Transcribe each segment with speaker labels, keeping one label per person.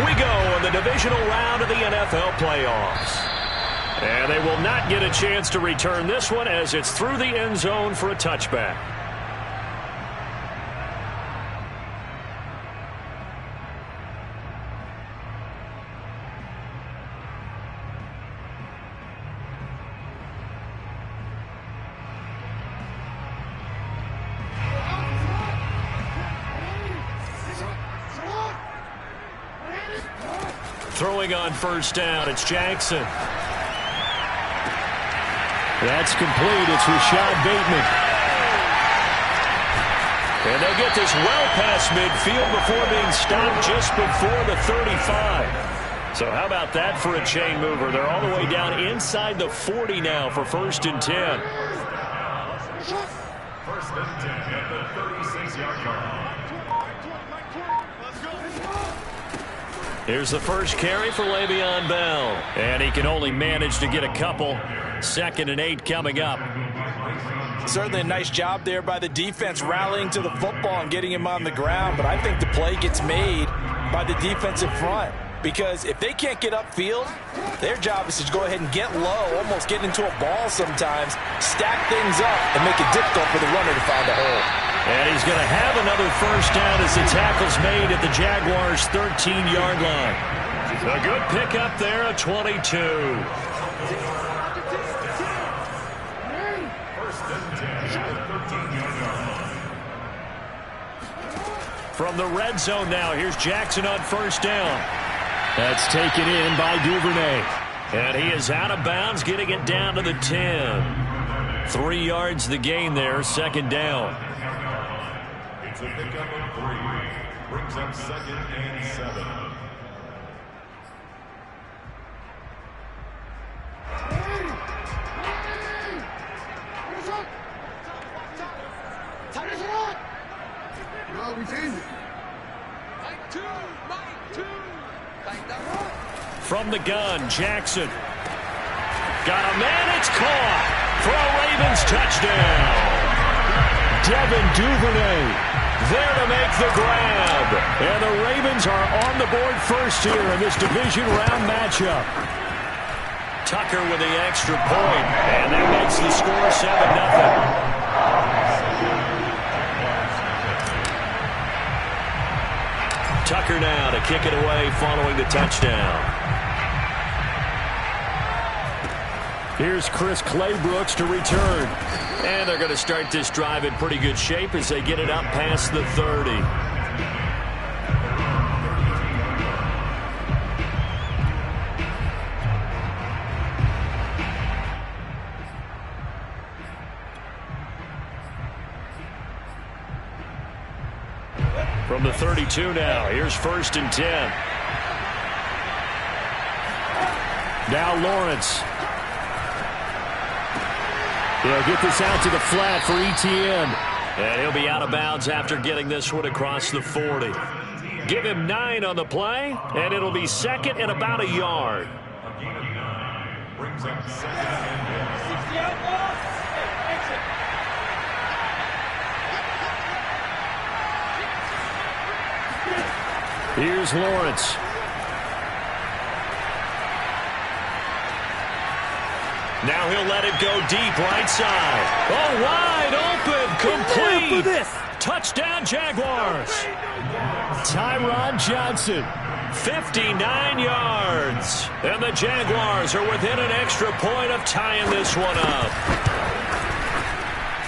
Speaker 1: we go in the divisional round of the NFL playoffs. And they will not get a chance to return this one as it's through the end zone for a touchback. Throwing on first down, it's Jackson. That's complete. It's Rashad Bateman. And they'll get this well past midfield before being stopped just before the 35. So how about that for a chain mover? They're all the way down inside the 40 now for 1st and 10.
Speaker 2: 1st and 10 at the 36-yard line.
Speaker 1: Here's the first carry for Le'Veon Bell. And he can only manage to get a couple. 2nd and 8 coming up.
Speaker 3: Certainly a nice job there by the defense rallying to the football and getting him on the ground. But I think the play gets made by the defensive front. Because if they can't get upfield, their job is to go ahead and get low, almost get into a ball sometimes, stack things up, and make it difficult for the runner to find a hole.
Speaker 1: And he's going to have another first down as the tackle's made at the Jaguars' 13-yard line. A good pickup there at 22.
Speaker 2: 1st and 10 at the 13-yard line.
Speaker 1: From the red zone now, here's Jackson on first down. That's taken in by Duvernay. And he is out of bounds, getting it down to the 10. 3 yards the gain there, 2nd down.
Speaker 2: It's a pickup of 3. Brings up 2nd and 7.
Speaker 1: From the gun, Jackson. Got a man, it's caught for a Ravens touchdown. Devin Duvernay there to make the grab. And the Ravens are on the board first here in this division round matchup. Tucker with the extra point, and that makes the score 7-0. Tucker now to kick it away following the touchdown. Here's Chris Claybrooks to return. And they're going to start this drive in pretty good shape as they get it up past the 30. From the 32 now, here's 1st and 10. Now Lawrence. They'll get this out to the flat for Etienne. And he'll be out of bounds after getting this one across the 40. Give him 9 on the play, and it'll be 2nd and about a yard.
Speaker 2: Brings up 2nd and 1.
Speaker 1: Here's Lawrence. Now he'll let it go deep right side. Oh, wide open, complete. Touchdown, Jaguars. Tyron Johnson, 59 yards. And the Jaguars are within an extra point of tying this one up.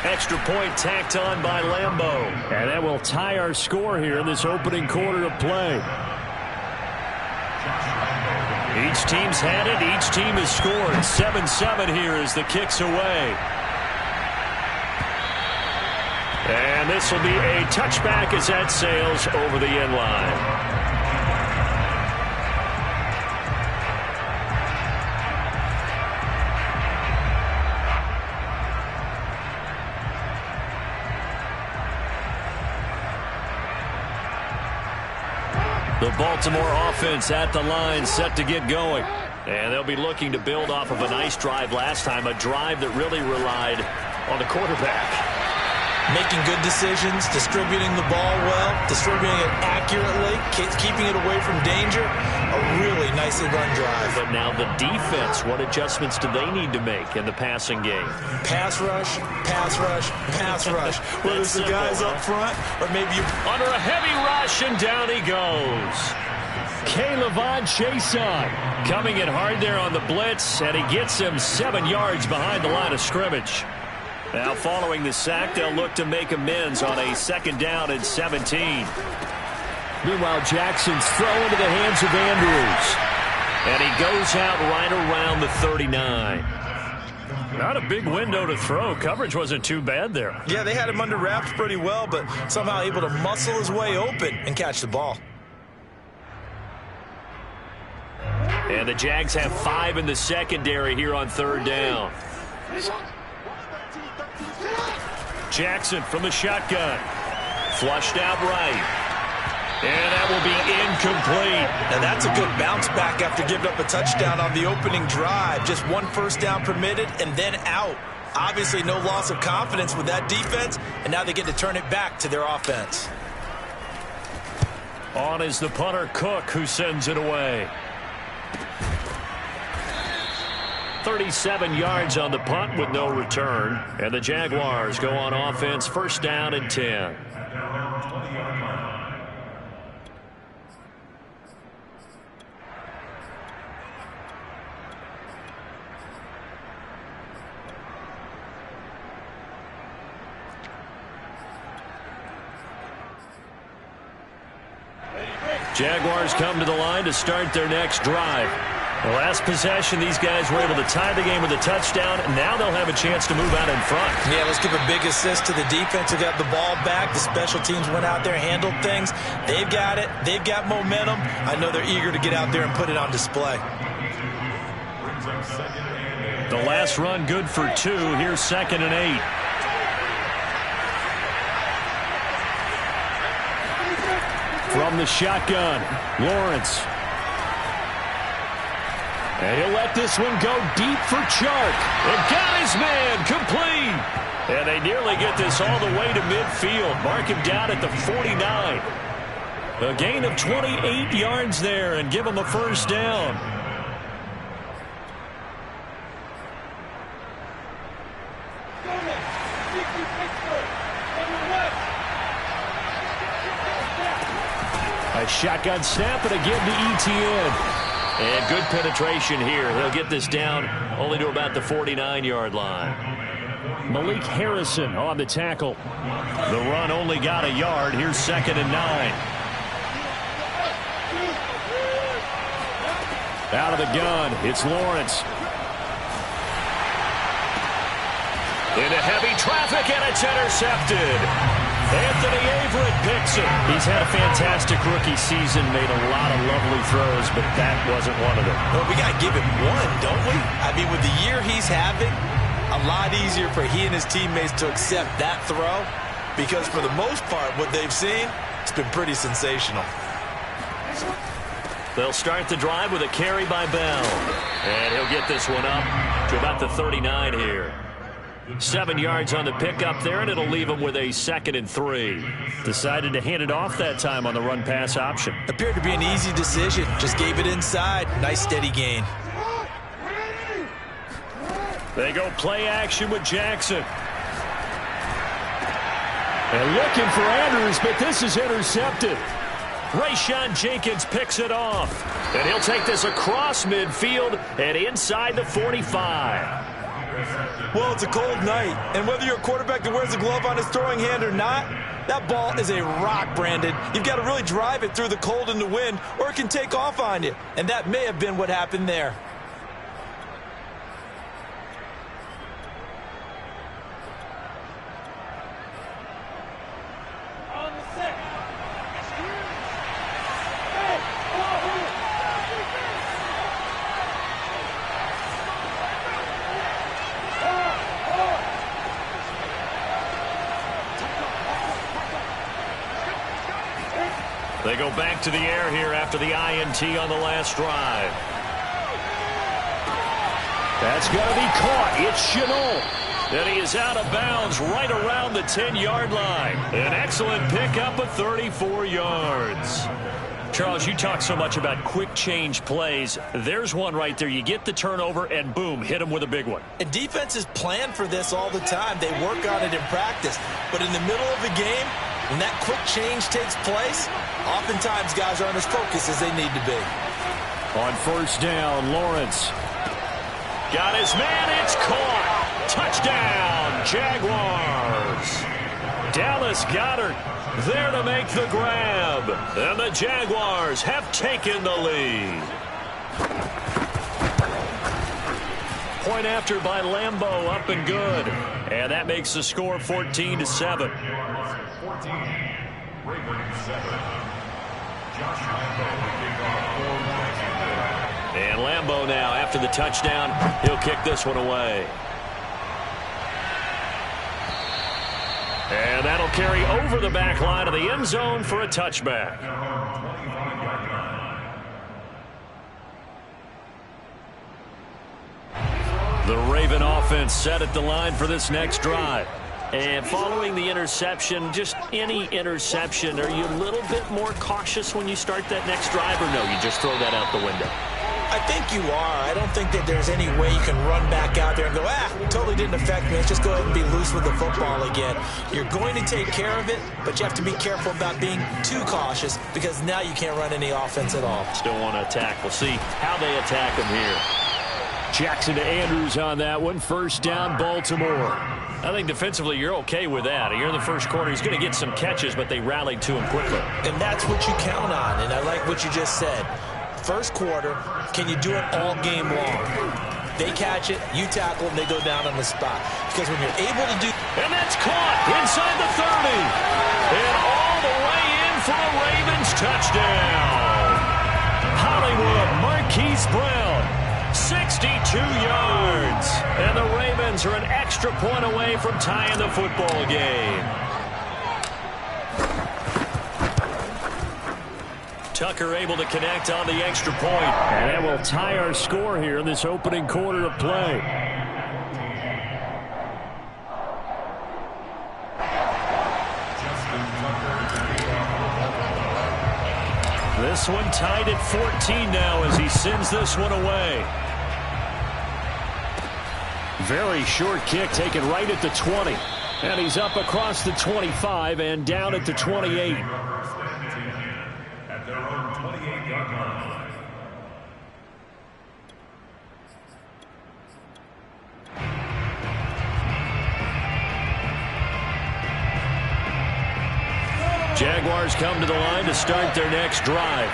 Speaker 1: Extra point tacked on by Lambeau. And that will tie our score here in this opening quarter of play. Each team's had it. Each team has scored. 7-7 here as the kick's away. And this will be a touchback as that sails over the end line. The Baltimore offense at the line, set to get going. And they'll be looking to build off of a nice drive last time, a drive that really relied on the quarterback.
Speaker 3: making good decisions, distributing the ball well, distributing it accurately, keeping it away from danger. A really nicely run drive.
Speaker 1: But now the defense, what adjustments do they need to make in the passing game?
Speaker 3: Pass rush, pass rush, pass rush. Whether it's the guys up front or maybe you...
Speaker 1: Under a heavy rush, and down he goes. K'Lavon Chaisson coming in hard there on the blitz, and he gets him 7 yards behind the line of scrimmage. Now following the sack, they'll look to make amends on a 2nd down and 17. Meanwhile, Jackson's throw into the hands of Andrews. And he goes out right around the 39. Not a big window to throw. Coverage wasn't too bad there.
Speaker 3: Yeah, they had him under wraps pretty well, but somehow able to muscle his way open and catch the ball.
Speaker 1: And the Jags have 5 in the secondary here on 3rd down. Jackson from the shotgun. Flushed out right. And that will be incomplete.
Speaker 3: Now that's a good bounce back after giving up a touchdown on the opening drive. Just 1 first down permitted and then out. Obviously no loss of confidence with that defense, and now they get to turn it back to their offense.
Speaker 1: On is the punter, Cook, who sends it away. 37 yards on the punt with no return. And the Jaguars go on offense, 1st down and 10. Jaguars come to the line to start their next drive. The last possession, these guys were able to tie the game with a touchdown, and now they'll have a chance to move out in front.
Speaker 3: Yeah, let's give a big assist to the defense who got the ball back. The special teams went out there, handled things. They've got it. They've got momentum. I know they're eager to get out there and put it on display.
Speaker 1: The last run good for 2. Here's 2nd and 8. From the shotgun, Lawrence. And he'll let this one go deep for Chark. And got his man complete. And they nearly get this all the way to midfield. Mark him down at the 49. A gain of 28 yards there and give him a 1st down. A shotgun snap and again to Etienne. And good penetration here. He'll get this down only to about the 49-yard line. Malik Harrison on the tackle. The run only got a yard. Here's 2nd and 9. Out of the gun, it's Lawrence. Into heavy traffic, and it's intercepted. Anthony Averett picks it. He's had a fantastic rookie season, made a lot of lovely throws, but that wasn't one of them.
Speaker 3: Well, we got to give him one, don't we? I mean, with the year he's having, a lot easier for he and his teammates to accept that throw, because for the most part, what they've seen, it's been pretty sensational.
Speaker 1: They'll start the drive with a carry by Bell. And he'll get this one up to about the 39 here. 7 yards on the pickup there, and it'll leave him with a 2nd and 3. Decided to hand it off that time on the run-pass option.
Speaker 3: Appeared to be an easy decision. Just gave it inside. Nice steady gain.
Speaker 1: They go play action with Jackson. And looking for Andrews, but this is intercepted. Rayshawn Jenkins picks it off. And he'll take this across midfield and inside the 45.
Speaker 3: Well, it's a cold night, and whether you're a quarterback that wears a glove on his throwing hand or not, that ball is a rock, Brandon. You've got to really drive it through the cold and the wind, or it can take off on you, and that may have been what happened there.
Speaker 1: They go back to the air here after the INT on the last drive. That's going to be caught. It's Chenault. And he is out of bounds right around the 10-yard line. An excellent pickup of 34 yards. Charles, you talk so much about quick change plays. There's one right there. You get the turnover, and boom, hit him with a big one.
Speaker 3: And defenses plan for this all the time. They work on it in practice. But in the middle of the game, when that quick change takes place, oftentimes guys aren't as focused as they need to be.
Speaker 1: On first down, Lawrence got his man. It's caught. Touchdown, Jaguars. Dallas Goedert there to make the grab. And the Jaguars have taken the lead. Point after by Lambeau, up and good. And that makes the score 14-7.
Speaker 2: 14, Ravens 7. Josh Lambeau will kick off for Jacksonville.
Speaker 1: And Lambeau now, after the touchdown, he'll kick this one away. And that'll carry over the back line of the end zone for a touchback. The Raven offense set at the line for this next drive. And following the interception, just any interception, are you a little bit more cautious when you start that next drive, or no, you just throw that out the window?
Speaker 3: I think you are. I don't think that there's any way you can run back out there and go, totally didn't affect me. Let's just go ahead and be loose with the football again. You're going to take care of it, but you have to be careful about being too cautious because now you can't run any offense at all.
Speaker 1: Still want to attack. We'll see how they attack him here. Jackson to Andrews on that one. First down, Baltimore. I think defensively you're okay with that. Here in the first quarter, he's going to get some catches, but they rallied to him quickly.
Speaker 3: And that's what you count on, and I like what you just said. First quarter, can you do it all game long? They catch it, you tackle them, they go down on the spot. Because when you're able to do...
Speaker 1: And that's caught inside the 30. And all the way in for a Ravens touchdown. Hollywood Marquise Brown, 62 yards. And the Ravens are an extra point away from tying the football game. Tucker able to connect on the extra point. And that will tie our score here in this opening quarter of play. This one tied at 14 now as he sends this one away. Very short kick taken right at the 20. And he's up across the 25 and down at the 28.
Speaker 2: At their own 28-yard line.
Speaker 1: Jaguars come to the line to start their next drive.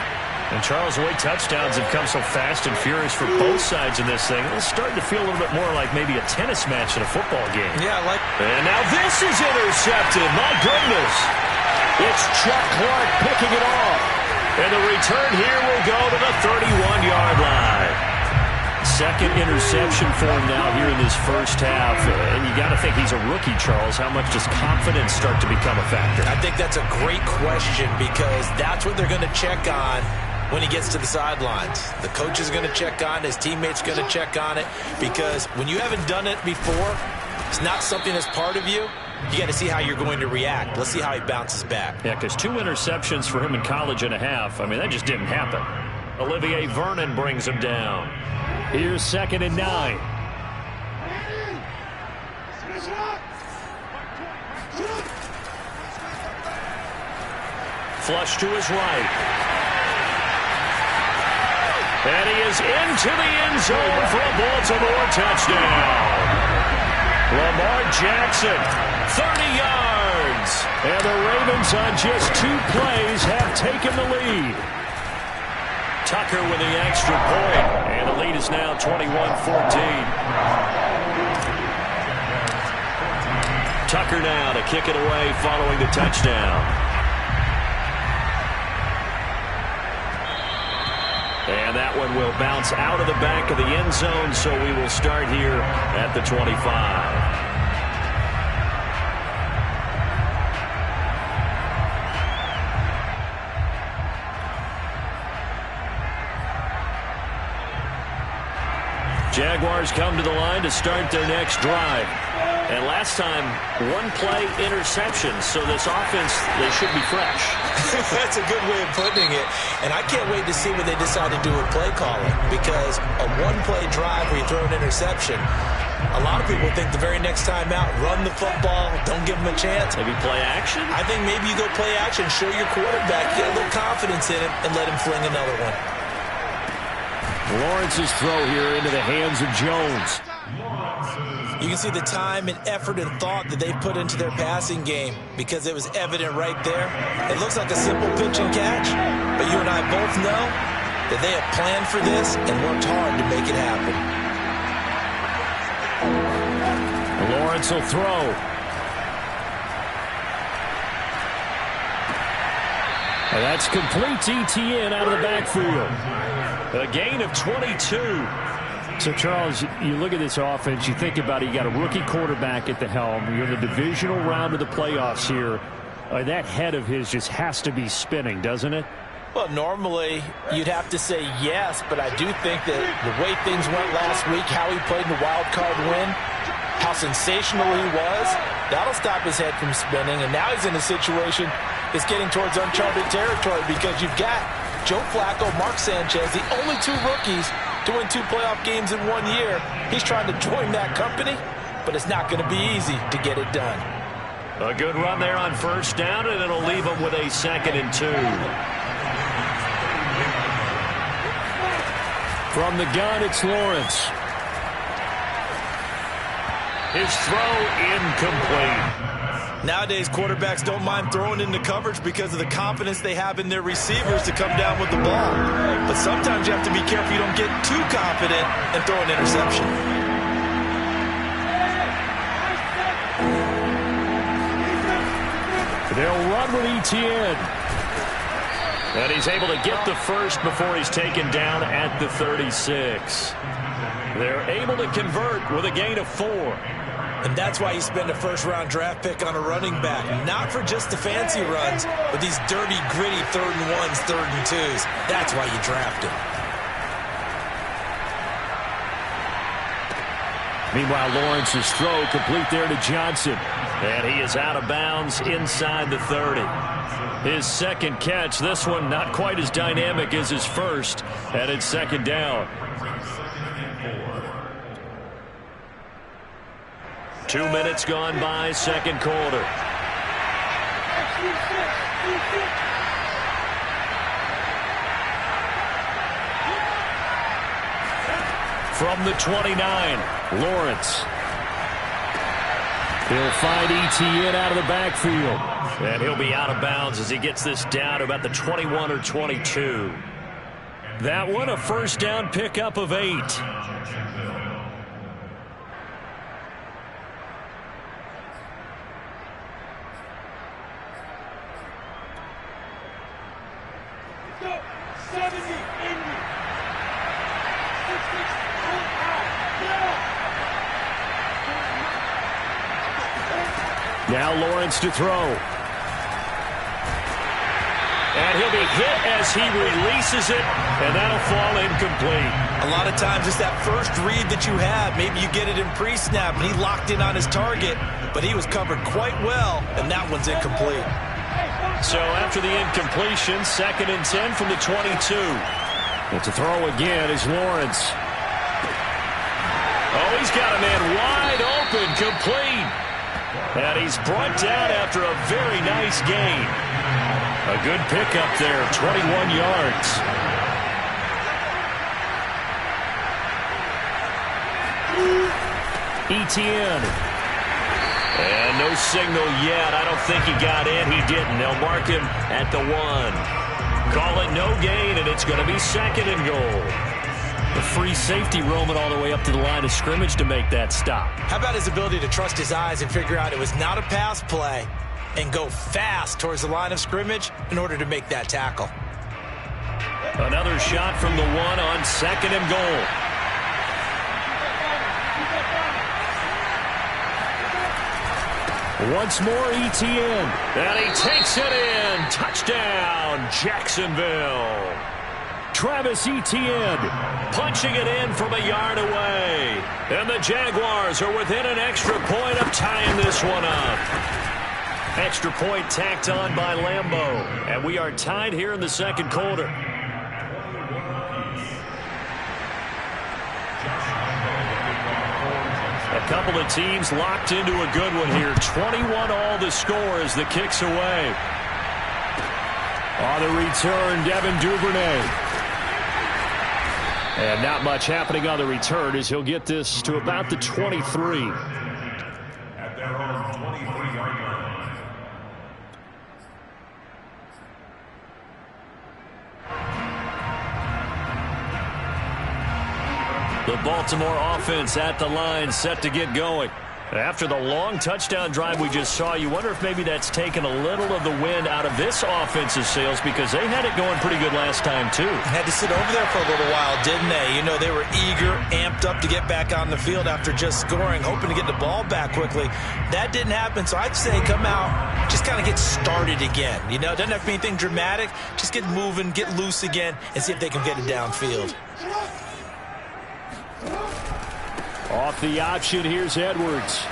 Speaker 1: And Charles, the way touchdowns have come so fast and furious for both sides in this thing, it's starting to feel a little bit more like maybe a tennis match in a football game.
Speaker 3: Yeah, like...
Speaker 1: And now this is intercepted. My goodness. It's Chuck Clark picking it off. And the return here will go to the 31-yard line. Second interception for him now here in this first half. And you got to think he's a rookie, Charles. How much does confidence start to become a factor?
Speaker 3: I think that's a great question because that's what they're going to check on when he gets to the sidelines. The coach is going to check on it. His teammates going to check on it because when you haven't done it before, it's not something that's part of you. You got to see how you're going to react. Let's see how he bounces back.
Speaker 1: Yeah, because 2 interceptions for him in college and a half. I mean, that just didn't happen. Olivier Vernon brings him down. Here's 2nd and 9. Flush to his right. And he is into the end zone for a Baltimore touchdown. Lamar Jackson, 30 yards. And the Ravens on just 2 plays have taken the lead. Tucker with the extra point. And the lead is now 21-14. Tucker now to kick it away following the touchdown. And that one will bounce out of the back of the end zone, so we will start here at the 25. Jaguars come to the line to start their next drive. And last time, one play interception. So this offense, they should be fresh.
Speaker 3: That's a good way of putting it. And I can't wait to see what they decide to do with play calling, because a one-play drive where you throw an interception, a lot of people think the very next time out, run the football, don't give them a chance.
Speaker 1: Maybe play action?
Speaker 3: I think maybe you go play action, show your quarterback, get a little confidence in him, and let him fling another one.
Speaker 1: Lawrence's throw here into the hands of Jones.
Speaker 3: You can see the time and effort and thought that they put into their passing game, because it was evident right there. It looks like a simple pitch and catch, but you and I both know that they have planned for this and worked hard to make it happen.
Speaker 1: Lawrence will throw. And that's complete to Etienne out of the backfield. A gain of 22. So, Charles, you look at this offense, you think about it, you got a rookie quarterback at the helm. You're in the divisional round of the playoffs here. That head of his just has to be spinning, doesn't it?
Speaker 3: Well, normally you'd have to say yes, but I do think that the way things went last week, how he played in the wild card win, how sensational he was, that'll stop his head from spinning. And now he's in a situation that's getting towards uncharted territory, because you've got Joe Flacco, Mark Sanchez, the only two rookies to win 2 playoff games in 1 year. He's trying to join that company, but it's not going to be easy to get it done.
Speaker 1: A good run there on first down, and it'll leave him with a 2nd and 2. From the gun, it's Lawrence. His throw incomplete.
Speaker 3: Nowadays, quarterbacks don't mind throwing into coverage because of the confidence they have in their receivers to come down with the ball. But sometimes you have to be careful you don't get too confident and throw an interception.
Speaker 1: They'll run with Etienne. And he's able to get the first before he's taken down at the 36. They're able to convert with a gain of 4.
Speaker 3: And that's why you spend a first-round draft pick on a running back. Not for just the fancy runs, but these dirty, gritty 3rd and 1s, 3rd and 2s. That's why you draft him.
Speaker 1: Meanwhile, Lawrence's throw complete there to Johnson. And he is out of bounds inside the 30. His 2nd catch, this one not quite as dynamic as his first, and it's 2nd down. 2 minutes gone by, 2nd quarter. From the 29, Lawrence. He'll find Etienne out of the backfield. And he'll be out of bounds as he gets this down to about the 21 or 22. That one, a first down pickup of 8. Now Lawrence to throw. And he'll be hit as he releases it, and that'll fall incomplete.
Speaker 3: A lot of times it's that first read that you have. Maybe you get it in pre-snap, and he locked in on his target, but he was covered quite well, and that one's incomplete.
Speaker 1: So after the incompletion, 2nd and 10 from the 22. And to throw again is Lawrence. Oh, he's got a man wide open, complete. And he's brought down after a very nice gain. A good pickup there, 21 yards. Etienne. And no signal yet. I don't think he got in. He didn't. They'll mark him at the 1. Call it no gain, and it's going to be 2nd and goal. The free safety roaming all the way up to the line of scrimmage to make that stop.
Speaker 3: How about his ability to trust his eyes and figure out it was not a pass play and go fast towards the line of scrimmage in order to make that tackle.
Speaker 1: Another shot from the 1 on 2nd and goal. Once more, Etienne. And he takes it in. Touchdown, Jacksonville. Travis Etienne punching it in from a yard away. And the Jaguars are within an extra point of tying this one up. Extra point tacked on by Lambeau. And we are tied here in the second quarter. A couple of teams locked into a good one here. 21 all the score as the kick's away. On the return, Devin Duvernay. And not much happening on the return as he'll get this to about the 23.
Speaker 2: At their own 23-yard line.
Speaker 1: The Baltimore offense at the line, set to get going. After the long touchdown drive we just saw, you wonder if maybe that's taken a little of the wind out of this offense's sails, because they had it going pretty good last time, too.
Speaker 3: Had to sit over there for a little while, didn't they? You know, they were eager, amped up to get back on the field after just scoring, hoping to get the ball back quickly. That didn't happen, so I'd say come out, just kind of get started again. You know, it doesn't have to be anything dramatic. Just get moving, get loose again, and see if they can get it downfield.
Speaker 1: Off the option, here's Edwards.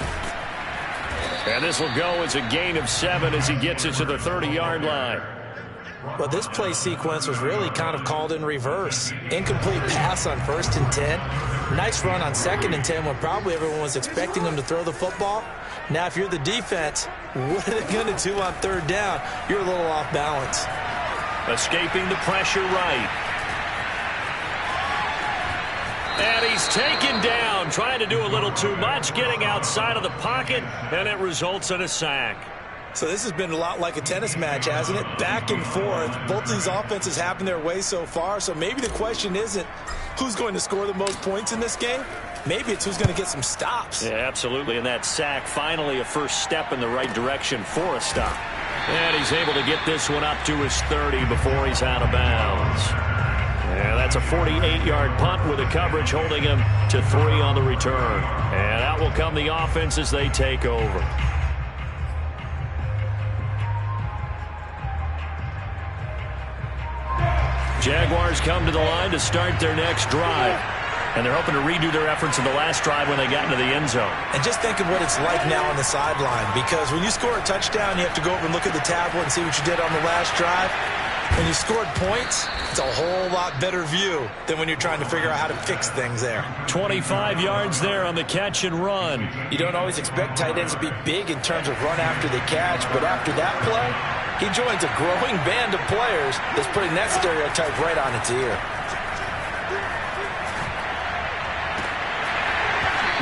Speaker 1: And this will go as a gain of 7 as he gets it to the 30-yard line.
Speaker 3: Well, this play sequence was really kind of called in reverse. Incomplete pass on 1st and 10. Nice run on 2nd and 10 when probably everyone was expecting them to throw the football. Now, if you're the defense, what are they going to do on 3rd down? You're a little off balance.
Speaker 1: Escaping the pressure right. And he's taken down, trying to do a little too much, getting outside of the pocket, and it results in a sack.
Speaker 3: So this has been a lot like a tennis match, hasn't it? Back and forth. Both of these offenses happen their way so far, so maybe the question isn't who's going to score the most points in this game. Maybe it's who's going to get some stops.
Speaker 1: Yeah, absolutely, and that sack finally a first step in the right direction for a stop. And he's able to get this one up to his 30 before he's out of bounds. And that's a 48-yard punt with the coverage holding him to 3 on the return. And out will come the offense as they take over. Jaguars come to the line to start their next drive. And they're hoping to redo their efforts in the last drive when they got into the end zone.
Speaker 3: And just think of what it's like now on the sideline, because when you score a touchdown, you have to go over and look at the tablet and see what you did on the last drive. When you scored points, it's a whole lot better view than when you're trying to figure out how to fix things there.
Speaker 1: 25 yards there on the catch and run.
Speaker 3: You don't always expect tight ends to be big in terms of run after the catch, but after that play, he joins a growing band of players that's putting that stereotype right on its ear.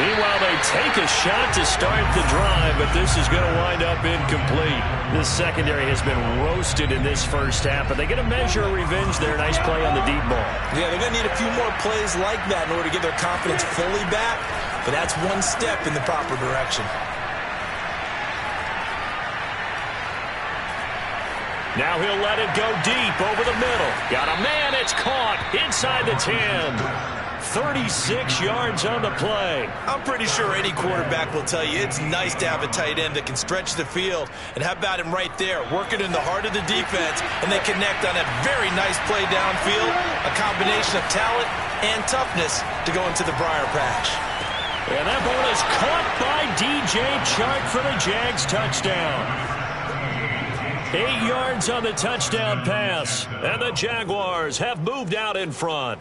Speaker 1: Meanwhile, they take a shot to start the drive, but this is going to wind up incomplete. This secondary has been roasted in this first half, but they get a measure of revenge there. Nice play on the deep ball.
Speaker 3: Yeah, they're going to need a few more plays like that in order to get their confidence fully back, but that's one step in the proper direction.
Speaker 1: Now he'll let it go deep over the middle. Got a man, it's caught inside the 10. 36 yards on the play.
Speaker 3: I'm pretty sure any quarterback will tell you it's nice to have a tight end that can stretch the field. And how about him right there, working in the heart of the defense, and they connect on a very nice play downfield, a combination of talent and toughness to go into the briar patch.
Speaker 1: And that ball is caught by DJ Chark for the Jags touchdown. 8 yards on the touchdown pass, and the Jaguars have moved out in front.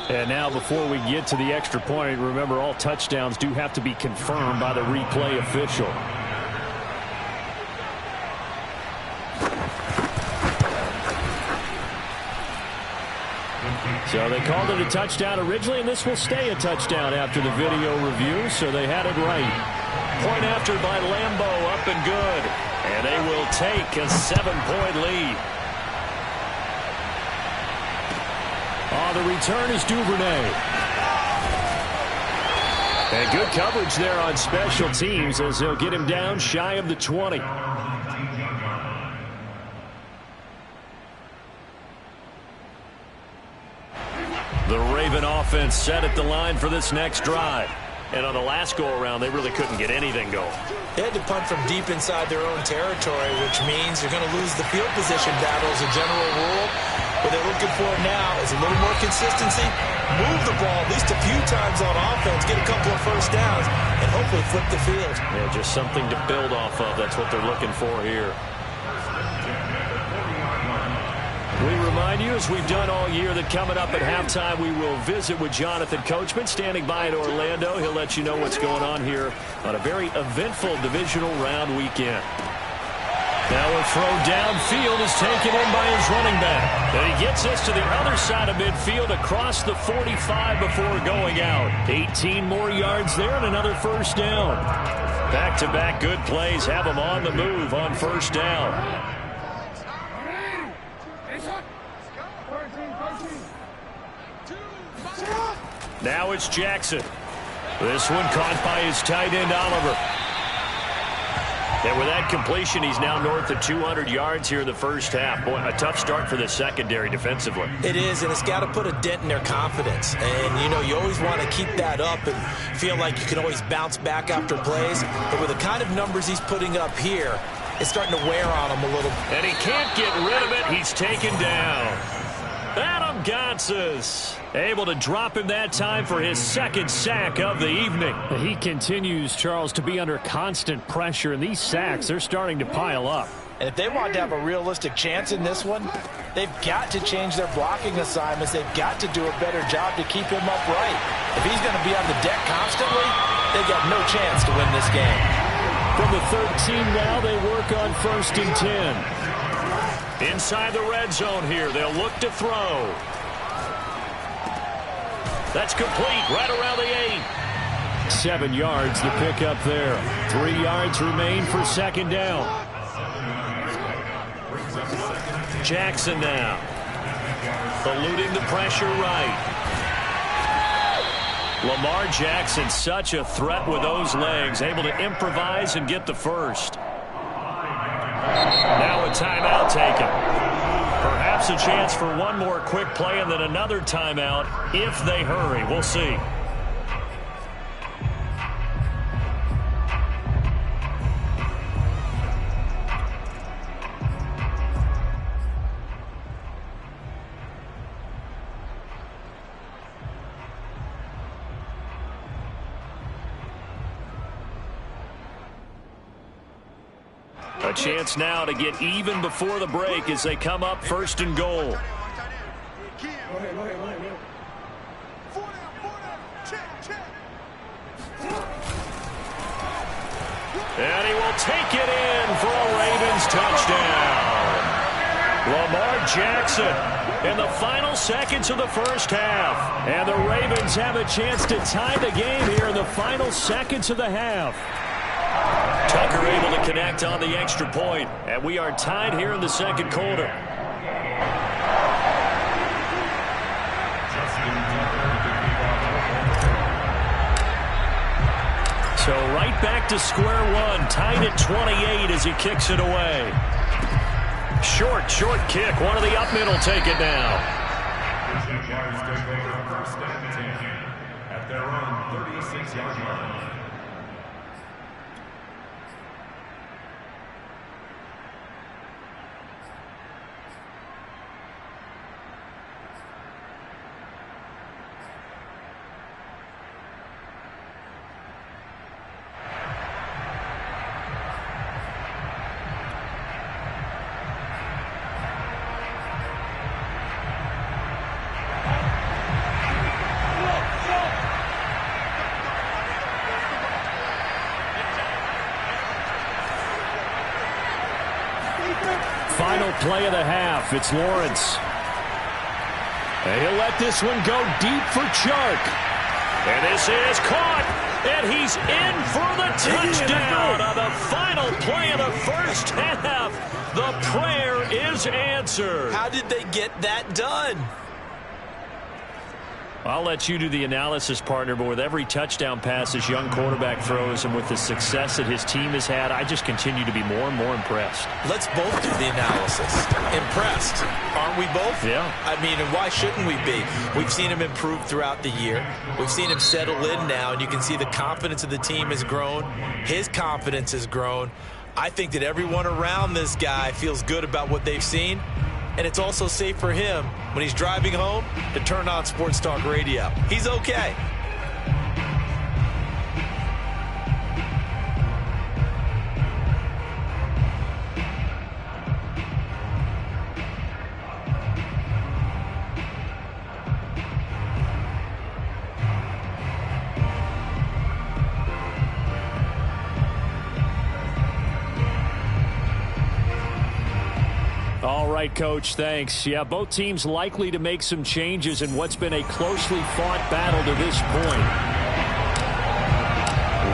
Speaker 1: And now before we get to the extra point, remember all touchdowns do have to be confirmed by the replay official. So they called it a touchdown originally, and this will stay a touchdown after the video review, so they had it right. Point after by Lambeau, up and good. And they will take a 7-point lead. On the return is Duvernay. And good coverage there on special teams as they'll get him down shy of the 20. The Raven offense set at the line for this next drive. And on the last go-around, they really couldn't get anything going.
Speaker 3: They had to punt from deep inside their own territory, which means you're going to lose the field position battle as a general rule. What they're looking for now is a little more consistency, move the ball at least a few times on offense, get a couple of first downs, and hopefully flip the field.
Speaker 1: Yeah, just something to build off of. That's what they're looking for here. We remind you, as we've done all year, that coming up at halftime, we will visit with Jonathan Coachman, standing by in Orlando. He'll let you know what's going on here on a very eventful divisional round weekend. Now a throw downfield is taken in by his running back. And he gets us to the other side of midfield across the 45 before going out. 18 more yards there and another first down. Back-to-back good plays have him on the move on first down. Now it's Jackson. This one caught by his tight end, Oliver. And with that completion, he's now north of 200 yards here in the first half. Boy, a tough start for the secondary defensively.
Speaker 3: It is, and it's got to put a dent in their confidence. And, you know, you always want to keep that up and feel like you can always bounce back after plays. But with the kind of numbers he's putting up here, it's starting to wear on him a little.
Speaker 1: And he can't get rid of it. He's taken down. Adam Gotsis able to drop him that time for his second sack of the evening.
Speaker 4: He continues, Charles, to be under constant pressure, and these sacks are starting to pile up.
Speaker 3: And if they want to have a realistic chance in this one, they've got to change their blocking assignments. They've got to do a better job to keep him upright. If he's going to be on the deck constantly, they've got no chance to win this game.
Speaker 4: From the 13 now, they work on 1st and 10.
Speaker 1: Inside the red zone here, they'll look to throw. That's complete right around the 8.
Speaker 4: 7 yards the pick up there. 3 yards remain for second down.
Speaker 1: Jackson now. Eluding the pressure right. Lamar Jackson, such a threat with those legs, able to improvise and get the first. Now a timeout taken. Perhaps a chance for one more quick play and then another timeout if they hurry. We'll see. A chance now to get even before the break as they come up 1st and goal. And he will take it in for a Ravens touchdown. Lamar Jackson in the final seconds of the first half. And the Ravens have a chance to tie the game here in the final seconds of the half. Tucker able to connect on the extra point, and we are tied here in the second quarter. So right back to square one, tied at 28 as he kicks it away. Short kick. One of the up middle take it now.
Speaker 2: The Jaguars take over 1st and 10 at their own 36-yard line.
Speaker 4: Final play of the half. It's Lawrence. And he'll let this one go deep for Chark.
Speaker 1: And this is caught. And he's in for the touchdown on the final play of the first half. The prayer is answered.
Speaker 3: How did they get that done?
Speaker 1: I'll let you do the analysis, partner, but with every touchdown pass this young quarterback throws and with the success that his team has had, I just continue to be more and more impressed.
Speaker 3: Let's both do the analysis. Impressed. Aren't we both?
Speaker 1: Yeah.
Speaker 3: I mean, and why shouldn't we be? We've seen him improve throughout the year. We've seen him settle in now, and you can see the confidence of the team has grown. His confidence has grown. I think that everyone around this guy feels good about what they've seen. and it's also safe for him when he's driving home to turn on Sports Talk Radio. He's okay.
Speaker 4: All right, Coach, thanks. Yeah, both teams likely to make some changes in what's been a closely fought battle to this point.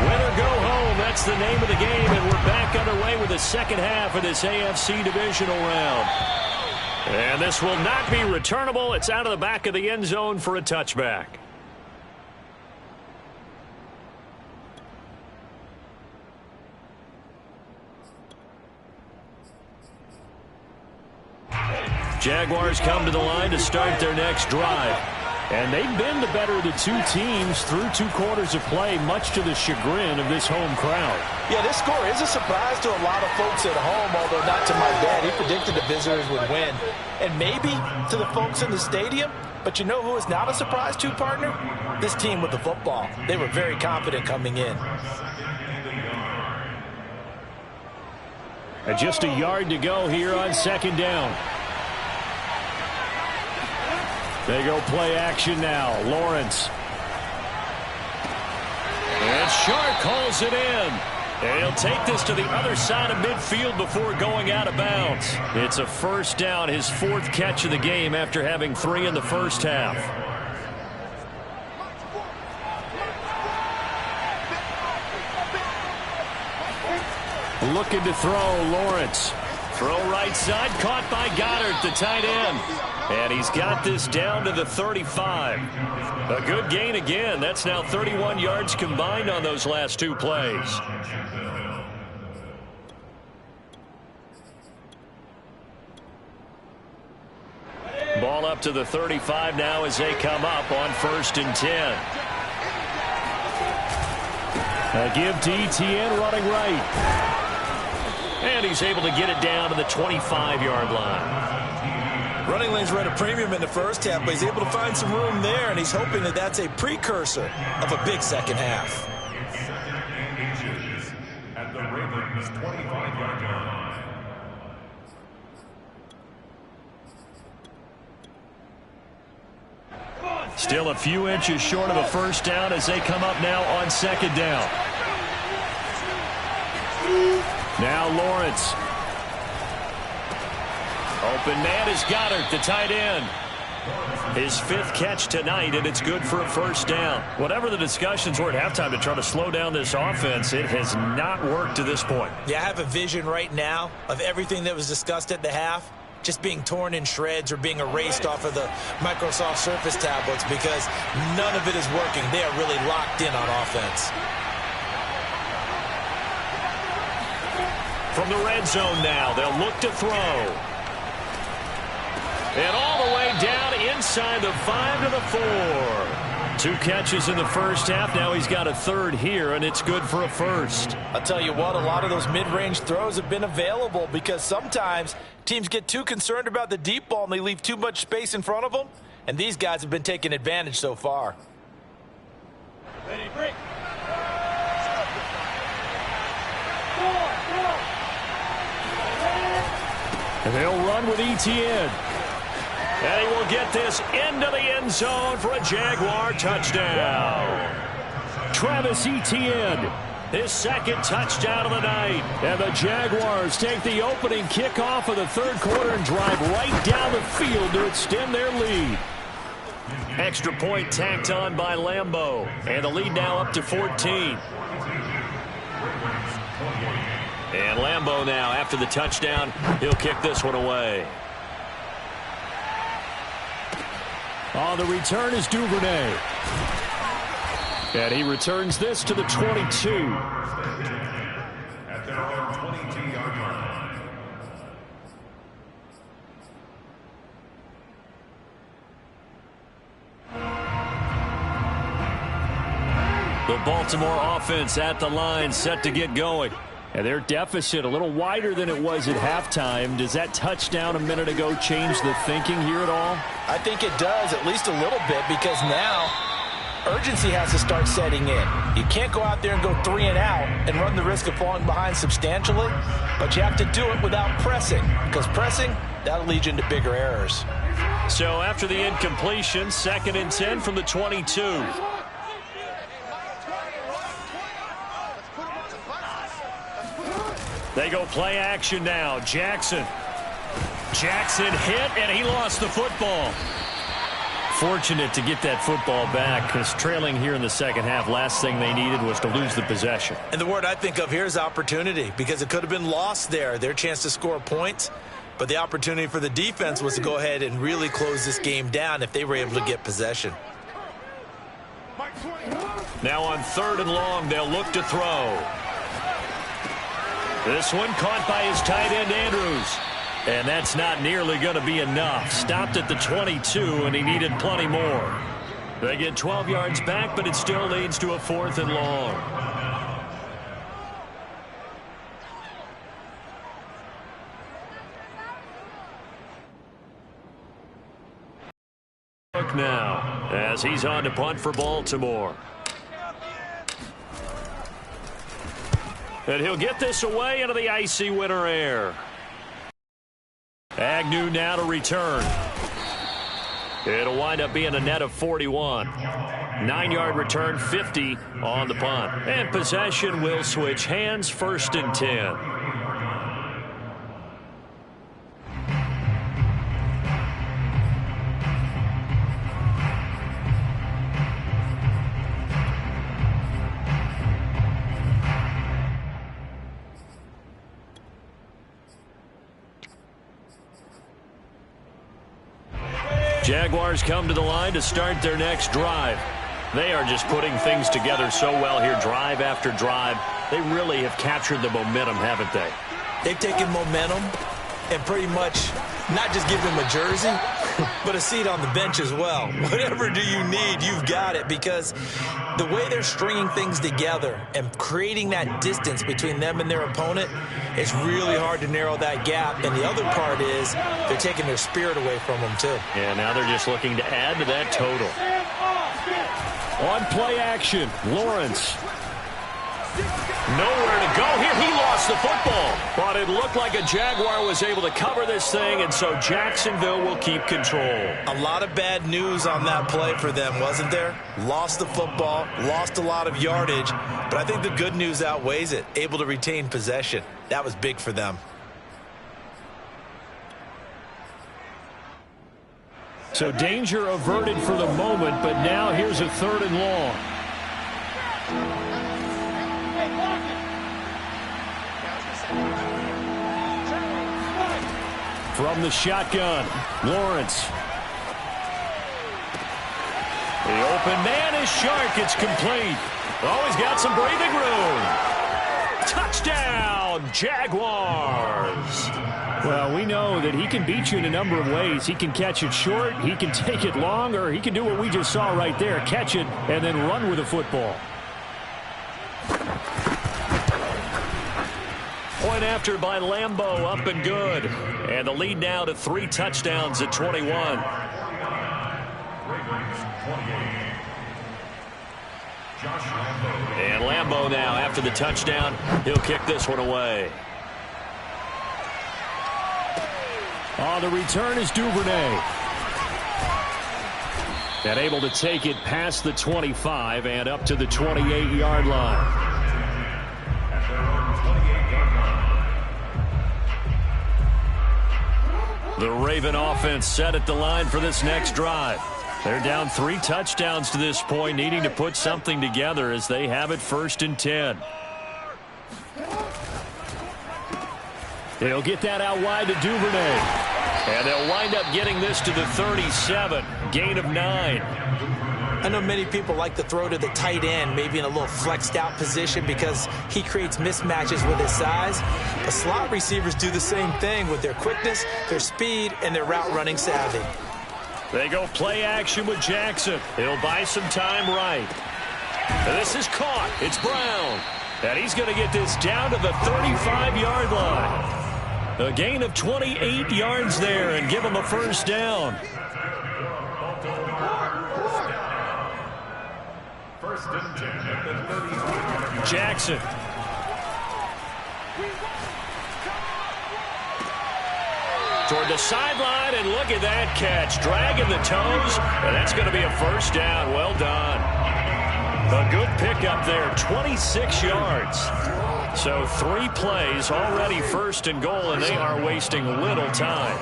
Speaker 4: Win or go home, that's the name of the game, and we're back underway with the second half of this AFC Divisional round. And this will not be returnable. It's out of the back of the end zone for a touchback. Jaguars come to the line to start their next drive. And they've been the better of the two teams through 2 quarters of play, much to the chagrin of this home crowd.
Speaker 3: Yeah, this score is a surprise to a lot of folks at home, although not to my dad. He predicted the visitors would win. And maybe to the folks in the stadium. But you know who is not a surprise to, partner? This team with the football. They were very confident coming in.
Speaker 4: And just a yard to go here on second down. They go play action now. Lawrence. And Sharp calls it in. And he'll take this to the other side of midfield before going out of bounds. It's a first down, his 4th catch of the game after having 3 in the first half. Looking to throw, Lawrence. Throw right side, caught by Goddard, the tight end. And he's got this down to the 35. A good gain again. That's now 31 yards combined on those last 2 plays. Ball up to the 35 now as they come up on 1st and 10. A give to Etienne running right. And he's able to get it down to the 25-yard line.
Speaker 3: Running lanes were at a premium in the first half, but he's able to find some room there, and he's hoping that that's a precursor of a big second half.
Speaker 2: At the Ravens' 25-yard line.
Speaker 4: Still a few inches short of a first down as they come up now on second down. Now Lawrence. Open man is Goddard, the tight end. His 5th catch tonight, and it's good for a first down. Whatever the discussions were at halftime to try to slow down this offense, it has not worked to this point.
Speaker 3: Yeah, I have a vision right now of everything that was discussed at the half just being torn in shreds or being erased off of the Microsoft Surface tablets because none of it is working. They are really locked in on offense.
Speaker 4: From the red zone now, they'll look to throw. And all the way down inside the 5 to the 4. 2 catches in the first half. Now he's got a 3rd here, and it's good for a first.
Speaker 3: I'll tell you what, a lot of those mid-range throws have been available because sometimes teams get too concerned about the deep ball and they leave too much space in front of them. And these guys have been taking advantage so far.
Speaker 2: Ready, break.
Speaker 4: And they'll run with Etienne. And he will get this into the end zone for a Jaguar touchdown. Travis Etienne, his 2nd touchdown of the night. And the Jaguars take the opening kickoff of the 3rd quarter and drive right down the field to extend their lead. Extra point tacked on by Lambeau. And the lead now up to 14. And Lambeau now, after the touchdown, he'll kick this one away. On the return is Duvernay. And he returns this to the 22.
Speaker 2: At their own 22-yard line.
Speaker 4: The Baltimore offense at the line, set to get going. And their deficit a little wider than it was at halftime. Does that touchdown a minute ago change the thinking here at all?
Speaker 3: I think it does, at least a little bit, because now urgency has to start setting in. You can't go out there and go 3 and out and run the risk of falling behind substantially, but you have to do it without pressing, because pressing, that'll lead you into bigger errors.
Speaker 4: So after the incompletion, 2nd and 10 from the 22. They go play action now. Jackson hit, and he lost the football. Fortunate to get that football back, because trailing here in the second half, last thing they needed was to lose the possession.
Speaker 3: And the word I think of here is opportunity, because it could have been lost there, their chance to score points. But the opportunity for the defense was to go ahead and really close this game down if they were able to get possession.
Speaker 4: Now on 3rd and long, they'll look to throw. This one caught by his tight end, Andrews. And that's not nearly going to be enough. Stopped at the 22, and he needed plenty more. They get 12 yards back, but it still leads to a 4th and long. Look now as he's on to punt for Baltimore. And he'll get this away into the icy winter air. Agnew now to return. It'll wind up being a net of 41. 9-yard return, 50 on the punt. And possession will switch hands, 1st and 10. Jaguars come to the line to start their next drive. They are just putting things together so well here, drive after drive. They really have captured the momentum, haven't they?
Speaker 3: They've taken momentum and pretty much not just give them a jersey, but a seat on the bench as well. Whatever do you need, you've got it, because the way they're stringing things together and creating that distance between them and their opponent, it's really hard to narrow that gap. And the other part is they're taking their spirit away from them, too.
Speaker 4: Yeah, now they're just looking to add to that total. On play action, Lawrence. Nowhere to go here. He lost the football. But it looked like a Jaguar was able to cover this thing, and so Jacksonville will keep control.
Speaker 3: A lot of bad news on that play for them, wasn't there? Lost the football, lost a lot of yardage, but I think the good news outweighs it. Able to retain possession. That was big for them.
Speaker 4: So danger averted for the moment, but now here's a 3rd and long. From the shotgun, Lawrence. The open man is Shark. It's complete. Oh, he's got some breathing room. Touchdown, Jaguars. Well, we know that he can beat you in a number of ways. He can catch it short, he can take it long, or he can do what we just saw right there, catch it and then run with the football. Point after by Lambeau, up and good. And the lead now to 3 touchdowns at 21. And Lambeau now, after the touchdown, he'll kick this one away. On the return is Duvernay. And able to take it past the 25 and up to the 28-yard line. The Raven offense set at the line for this next drive. They're down 3 touchdowns to this point, needing to put something together as they have it 1st and 10. They'll get that out wide to Duvernay. And they'll wind up getting this to the 37. Gain of 9.
Speaker 3: I know many people like to throw to the tight end, maybe in a little flexed out position because he creates mismatches with his size. But slot receivers do the same thing with their quickness, their speed, and their route running savvy.
Speaker 4: They go play action with Jackson. He'll buy some time right. This is caught. It's Brown. And he's going to get this down to the 35-yard line. A gain of 28 yards there and give him a first down. Jackson. Toward the sideline, and look at that catch. Dragging the toes, and that's going to be a first down. Well done. A good pickup there, 26 yards. So 3 plays, already first and goal, and they are wasting little time.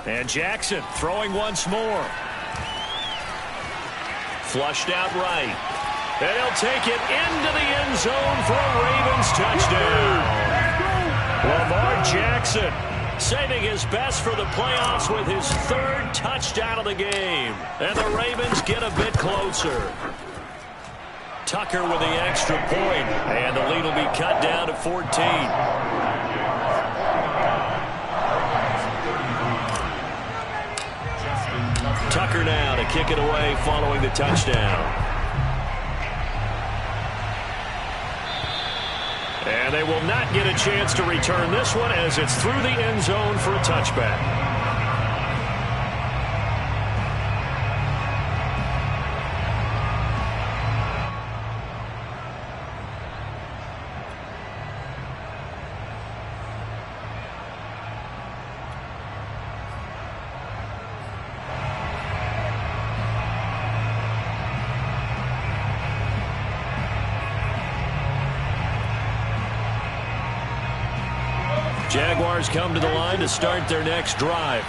Speaker 4: And Jackson throwing once more. Flushed out right. And he'll take it into the end zone for a Ravens touchdown. Lamar Jackson saving his best for the playoffs with his 3rd touchdown of the game. And the Ravens get a bit closer. Tucker with the extra point. And the lead will be cut down to 14. Tucker now to kick it away following the touchdown. And they will not get a chance to return this one as it's through the end zone for a touchback. Jaguars come to the line to start their next drive.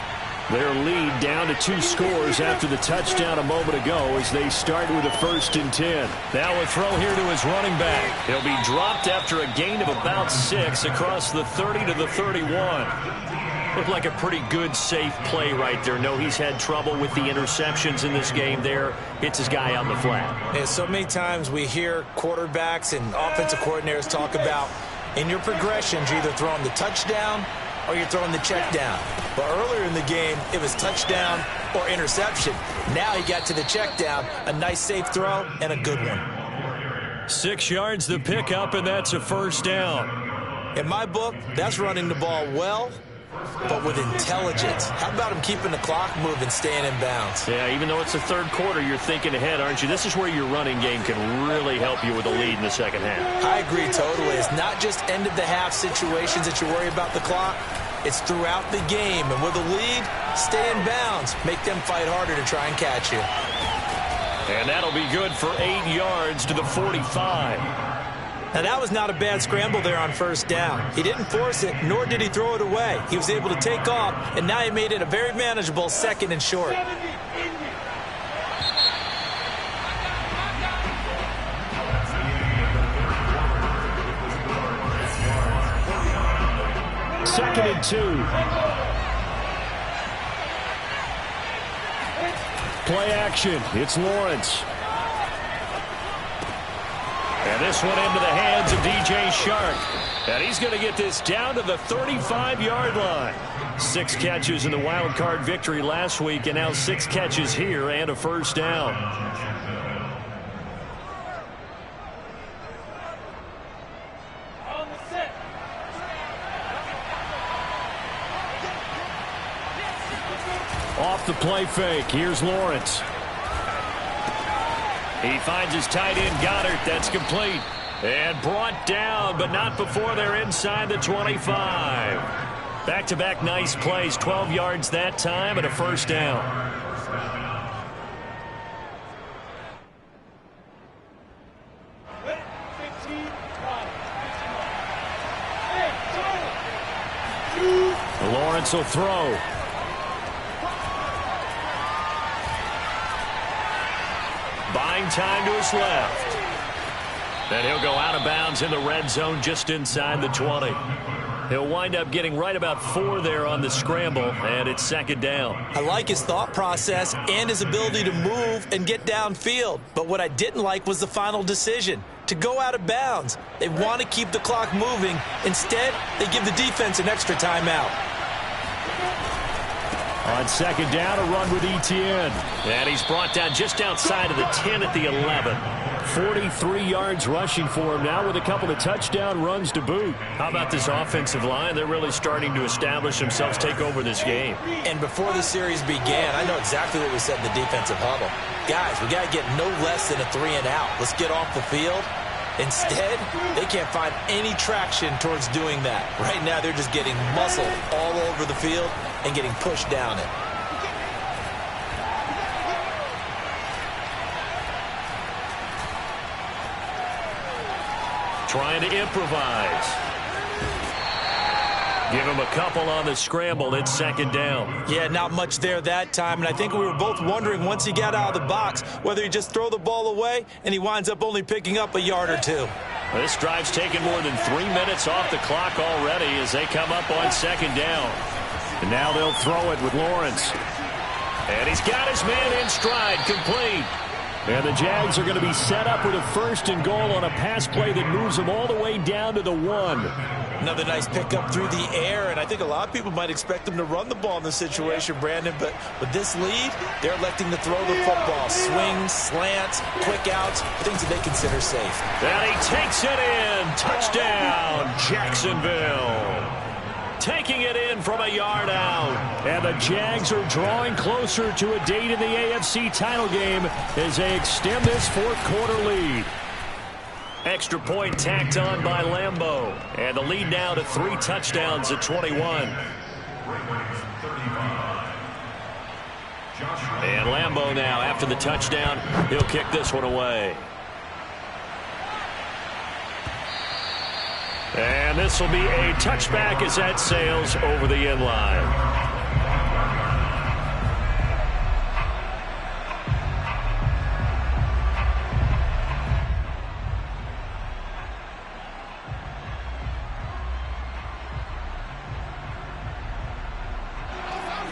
Speaker 4: Their lead down to 2 scores after the touchdown a moment ago as they start with a 1st and 10. Now a throw here to his running back. He'll be dropped after a gain of about 6 across the 30 to the 31. Looked like a pretty good, safe play right there. No, he's had trouble with the interceptions in this game there. Hits his guy on the flat.
Speaker 3: And so many times we hear quarterbacks and offensive coordinators talk about in your progressions, you're either throwing the touchdown or you're throwing the check down. But earlier in the game, it was touchdown or interception. Now he got to the check down, a nice safe throw, and a good one.
Speaker 4: 6 yards the pickup, and that's a first down.
Speaker 3: In my book, that's running the ball well, but with intelligence. How about him keeping the clock moving, staying in bounds?
Speaker 4: Yeah, even though it's the 3rd quarter, you're thinking ahead, aren't you? This is where your running game can really help you with a lead in the second half.
Speaker 3: I agree totally. It's not just end-of-the-half situations that you worry about the clock. It's throughout the game. And with a lead, stay in bounds. Make them fight harder to try and catch you.
Speaker 4: And that'll be good for 8 yards to the 45.
Speaker 3: Now, that was not a bad scramble there on 1st down. He didn't force it, nor did he throw it away. He was able to take off, and now he made it a very manageable 2nd and short.
Speaker 4: Second and 2. Play action. It's Lawrence. And this one into the hands of DJ Shark. And he's going to get this down to the 35-yard line. 6 catches in the wild card victory last week, and now 6 catches here and a first down. Off the play fake. Here's Lawrence. He finds his tight end, Goddard. That's complete. And brought down, but not before they're inside the 25. Back-to-back nice plays. 12 yards that time and a first down. Lawrence will throw. Buying time to his left. Then he'll go out of bounds in the red zone just inside the 20. He'll wind up getting right about 4 there on the scramble, and it's 2nd down.
Speaker 3: I like his thought process and his ability to move and get downfield. But what I didn't like was the final decision, to go out of bounds. They want to keep the clock moving. Instead, they give the defense an extra timeout.
Speaker 4: On second down, a run with Etienne.
Speaker 1: And he's brought down just outside of the 10 at the 11.
Speaker 4: 43 yards rushing for him now with a couple of touchdown runs to boot.
Speaker 1: How about this offensive line? They're really starting to establish themselves, take over this game.
Speaker 3: And before the series began, I know exactly what we said in the defensive huddle. Guys, we got to get no less than a 3 and out. Let's get off the field. Instead, they can't find any traction towards doing that. Right now, they're just getting muscled all over the field and getting pushed down it.
Speaker 1: Trying to improvise. Give him a couple on the scramble. It's second down.
Speaker 3: Yeah, not much there that time. And I think we were both wondering once he got out of the box whether he just throw the ball away and he winds up only picking up a yard or two.
Speaker 1: This drive's taken more than 3 minutes off the clock already as they come up on second down.
Speaker 4: And now they'll throw it with Lawrence.
Speaker 1: And he's got his man in stride, complete.
Speaker 4: And the Jags are going to be set up with a 1st and goal on a pass play that moves them all the way down to the 1.
Speaker 3: Another nice pickup through the air, and I think a lot of people might expect them to run the ball in this situation, Brandon, but with this lead, they're electing to throw the football. Swings, slants, quick outs, things that they consider safe.
Speaker 1: And he takes it in. Touchdown, Jacksonville. Taking it in from a yard out.
Speaker 4: And the Jags are drawing closer to a date in the AFC title game as they extend this 4th quarter lead.
Speaker 1: Extra point tacked on by Lambeau. And the lead now to 3 touchdowns at 21. And Lambeau now, after the touchdown, he'll kick this one away. And this will be a touchback as that sails over the end line.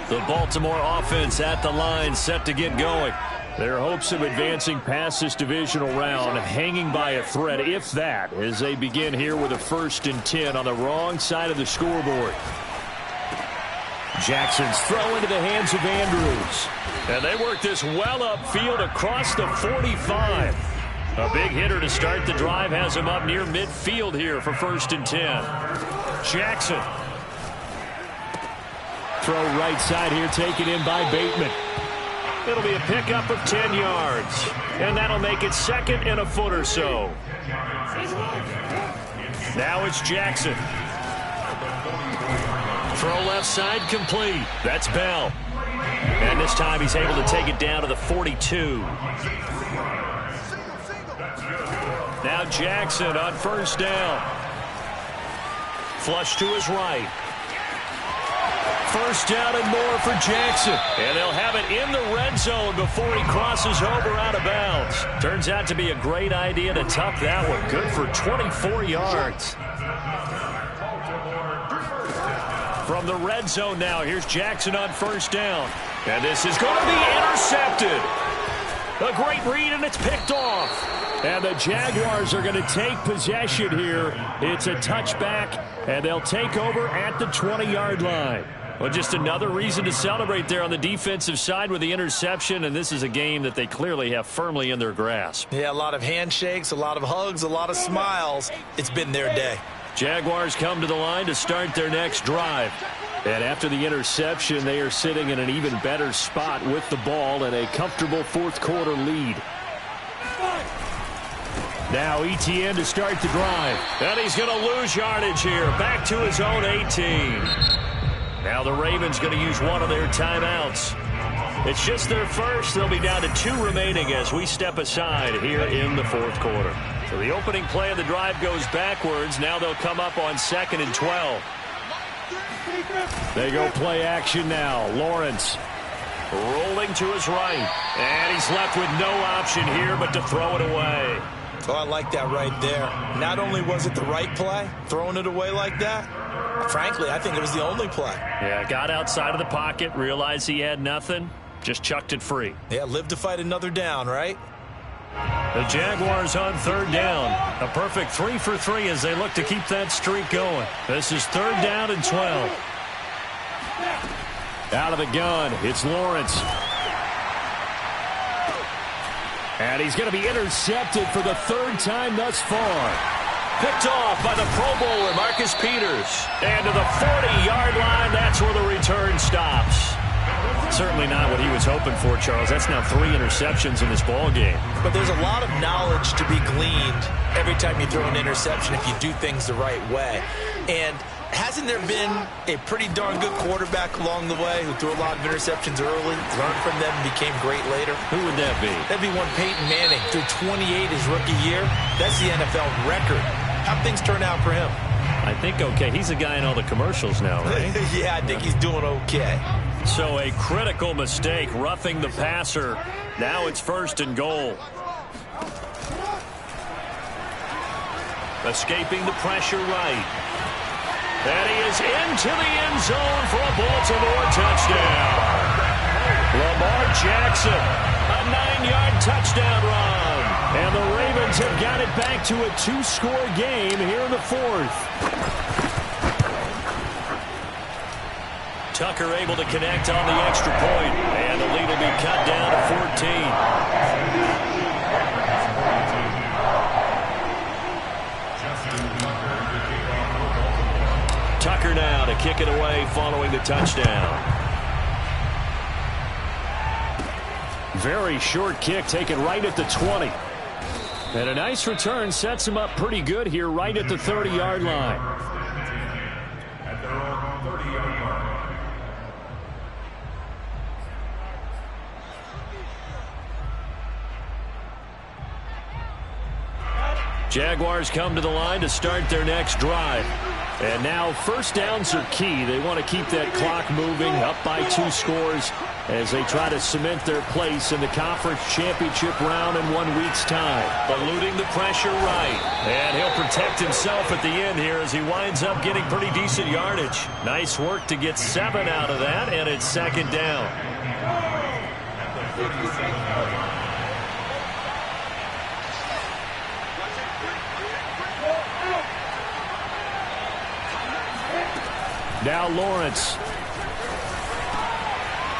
Speaker 1: The Baltimore offense at the line, set to get going.
Speaker 4: Their hopes of advancing past this divisional round hanging by a thread, if that, as they begin here with a 1st and 10 on the wrong side of the scoreboard. Jackson's throw into the hands of Andrews.
Speaker 1: And they work this well upfield across the 45. A big hitter to start the drive has him up near midfield here for 1st and 10. Jackson.
Speaker 4: Throw right side here, taken in by Bateman.
Speaker 1: It'll be a pickup of 10 yards. And that'll make it 2nd and a foot or so. Now it's Jackson. Throw left side complete. That's Bell. And this time he's able to take it down to the 42. Now Jackson on 1st down. Flush to his right. 1st down and more for Jackson. And they'll have it in the red zone before he crosses over out of bounds. Turns out to be a great idea to tuck that one. Good for 24 yards. From the red zone now, here's Jackson on 1st down. And this is going to be intercepted. A great read, and it's picked off.
Speaker 4: And the Jaguars are going to take possession here. It's a touchback, and they'll take over at the 20-yard line.
Speaker 1: Well, just another reason to celebrate there on the defensive side with the interception, and this is a game that they clearly have firmly in their grasp.
Speaker 3: Yeah, a lot of handshakes, a lot of hugs, a lot of smiles. It's been their day.
Speaker 1: Jaguars come to the line to start their next drive.
Speaker 4: And after the interception, they are sitting in an even better spot with the ball and a comfortable 4th quarter lead. Now Etienne to start the drive.
Speaker 1: And he's going to lose yardage here. Back to his own 18. Now the Ravens going to use one of their timeouts. It's just their first. They'll be down to 2 remaining as we step aside here in the 4th quarter. So the opening play of the drive goes backwards. Now they'll come up on 2nd and 12.
Speaker 4: They go play action now. Lawrence
Speaker 1: rolling to his right. And he's left with no option here but to throw it away.
Speaker 3: Oh, I like that right there. Not only was it the right play, throwing it away like that, frankly, I think it was the only play.
Speaker 1: Yeah, got outside of the pocket, realized he had nothing, just chucked it free.
Speaker 3: Yeah, live to fight another down, right?
Speaker 1: The Jaguars on 3rd down. A perfect 3 for 3 as they look to keep that streak going. This is 3rd down and 12.
Speaker 4: Out of the gun, it's Lawrence. And he's going to be intercepted for the third time thus far. Picked off by the Pro Bowler, Marcus Peters. And to the 40-yard line, that's where the return stops. Certainly not what he was hoping for, Charles. That's now 3 interceptions in this ball game.
Speaker 3: But there's a lot of knowledge to be gleaned every time you throw an interception if you do things the right way. And hasn't there been a pretty darn good quarterback along the way who threw a lot of interceptions early, learned from them, and became great later?
Speaker 4: Who would that be?
Speaker 3: That'd be one Peyton Manning. Threw 28 his rookie year. That's the NFL record. How'd things turn out for him?
Speaker 4: I think okay. He's a guy in all the commercials now, right?
Speaker 3: Yeah, I think he's doing okay.
Speaker 4: So a critical mistake, roughing the passer. Now it's 1st and goal. Escaping the pressure right. And he is into the end zone for a Baltimore touchdown. Lamar Jackson, a 9-yard touchdown run. And the Ravens have got it back to a 2-score game here in the 4th. Tucker able to connect on the extra point. And the lead will be cut down to 14. Tucker now to kick it away following the touchdown. Very short kick taken right at the 20. And a nice return sets him up pretty good here right at the 30-yard line.
Speaker 2: At their own 30-yard line.
Speaker 4: Jaguars come to the line to start their next drive. And now first downs are key. They want to keep that clock moving up by 2 scores as they try to cement their place in the conference championship round in 1 week's time. Eluding the pressure right. And he'll protect himself at the end here as he winds up getting pretty decent yardage. Nice work to get 7 out of that, and it's 2nd down. Now Lawrence.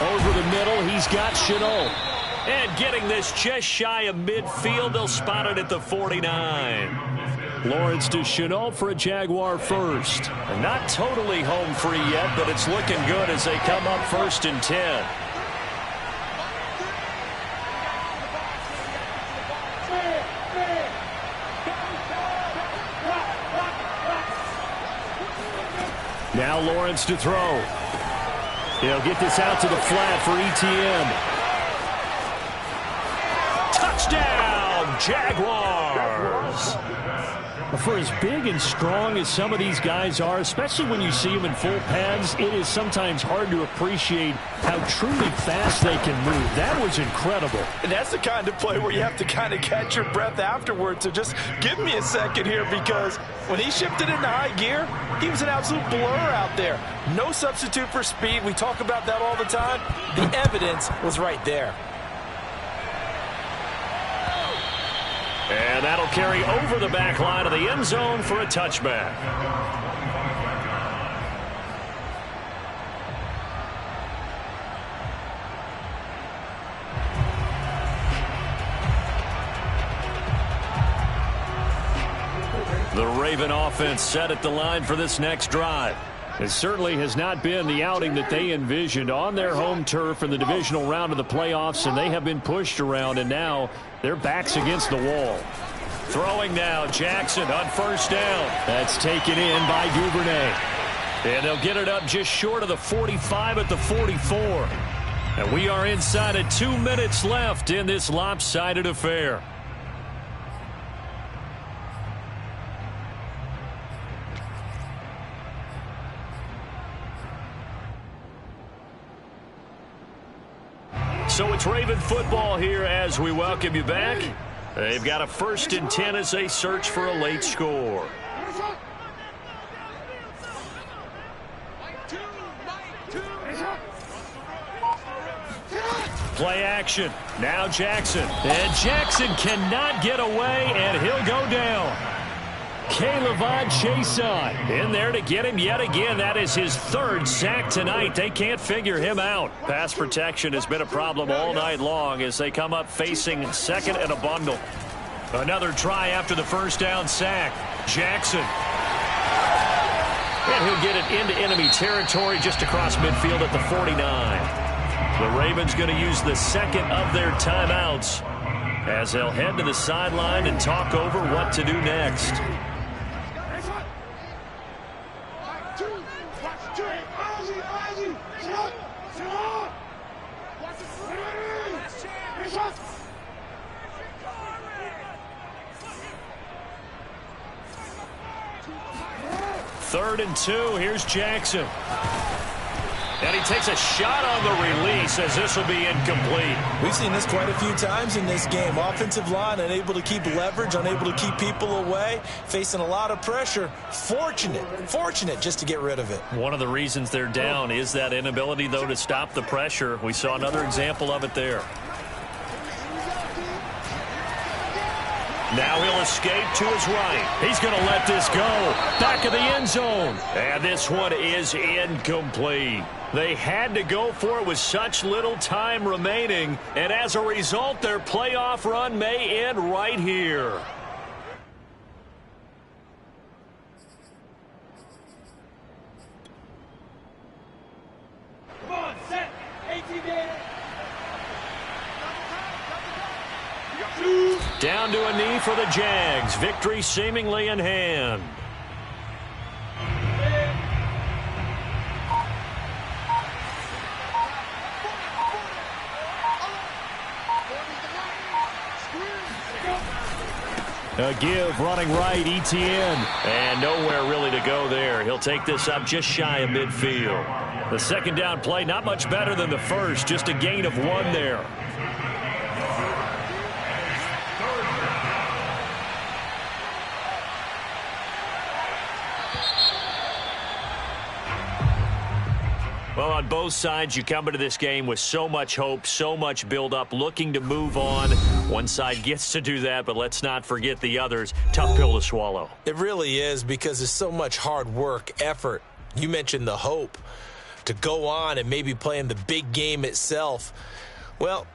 Speaker 4: Over the middle, he's got Shenault. And getting this just shy of midfield, they'll spot it at the 49. Lawrence to Shenault for a Jaguar first. And not totally home free yet, but it's looking good as they come up 1st and 10. Now Lawrence to throw. He'll get this out to the flat for ETN. Touchdown, Jaguars! For as big and strong as some of these guys are, especially when you see them in full pads, it is sometimes hard to appreciate how truly fast they can move. That was incredible.
Speaker 3: And that's the kind of play where you have to kind of catch your breath afterwards. So just give me a second here, because when he shifted into high gear, he was an absolute blur out there. No substitute for speed. We talk about that all the time. The evidence was right there.
Speaker 4: And that'll carry over the back line of the end zone for a touchback. The Raven offense set at the line for this next drive. It certainly has not been the outing that they envisioned on their home turf in the divisional round of the playoffs, and they have been pushed around, and now their backs against the wall. Throwing now, Jackson on 1st down. That's taken in by Duvernay. And they'll get it up just short of the 45 at the 44. And we are inside of 2 minutes left in this lopsided affair. So it's Raven football here as we welcome you back. They've got a 1st and 10 as they search for a late score. Play action. Now Jackson. And Jackson cannot get away, and he'll go down. Caleb Chason in there to get him yet again. That is his third sack tonight. They can't figure him out. Pass protection has been a problem all night long as they come up facing second and a bundle. Another try after the first down sack. Jackson. And he'll get it into enemy territory just across midfield at the 49. The Ravens going to use the second of their timeouts as they'll head to the sideline and talk over what to do next. Third and 2. Here's Jackson. And he takes a shot on the release as this will be incomplete.
Speaker 3: We've seen this quite a few times in this game. Offensive line unable to keep leverage, unable to keep people away, facing a lot of pressure. Fortunate just to get rid of it.
Speaker 4: One of the reasons they're down is that inability, though, to stop the pressure. We saw another example of it there. Now he'll escape to his right. He's going to let this go. Back of the end zone. And this one is incomplete. They had to go for it with such little time remaining. And as a result, their playoff run may end right here.
Speaker 5: Come on, set. 18 days.
Speaker 4: Down to a knee for the Jags. Victory seemingly in hand. A give running right, Etienne. And nowhere really to go there. He'll take this up just shy of midfield. The second down play, not much better than the first. Just a gain of 1 there. Well, on both sides, you come into this game with so much hope, so much build-up, looking to move on. One side gets to do that, but let's not forget the others. Tough pill to swallow.
Speaker 3: It really is because there's so much hard work, effort. You mentioned the hope to go on and maybe play in the big game itself. Well,